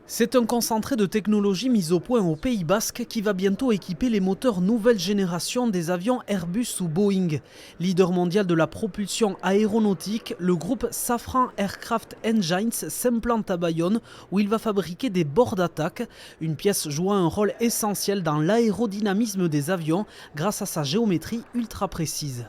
C'est un concentré de technologie mis au point au Pays Basque qui va bientôt équiper les moteurs nouvelle génération des avions Airbus ou Boeing. Leader mondial de la propulsion aéronautique, le groupe Safran Aircraft Engines s'implante à Bayonne où il va fabriquer des bords d'attaque, une pièce jouant un rôle essentiel dans l'aérodynamisme des avions grâce à sa géométrie ultra précise.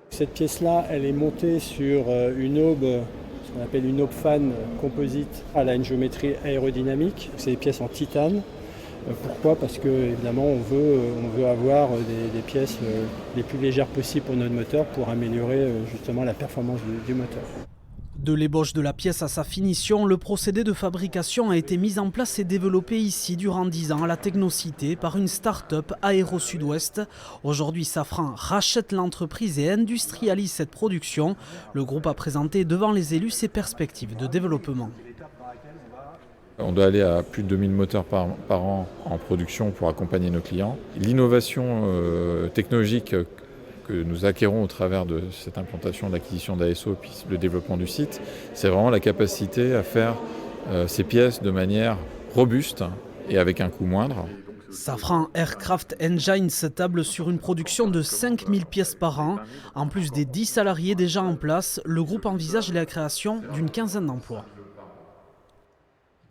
Cette pièce-là, elle est montée sur une aube, ce qu'on appelle une aube fan composite. Elle a une géométrie aérodynamique, c'est des pièces en titane. Pourquoi? Parce que évidemment on veut avoir des pièces les plus légères possibles pour notre moteur pour améliorer justement la performance du moteur. De l'ébauche de la pièce à sa finition, le procédé de fabrication a été mis en place et développé ici durant 10 ans à la Technocité par une start-up Aéro Sud-Ouest. Aujourd'hui, Safran rachète l'entreprise et industrialise cette production. Le groupe a présenté devant les élus ses perspectives de développement. On doit aller à plus de 2000 moteurs par an en production pour accompagner nos clients. L'innovation technologique que nous acquérons au travers de cette implantation de l'acquisition d'ASO puis le développement du site, c'est vraiment la capacité à faire ces pièces de manière robuste et avec un coût moindre. Safran Aircraft Engines table sur une production de 5000 pièces par an. En plus des 10 salariés déjà en place, le groupe envisage la création d'une quinzaine d'emplois.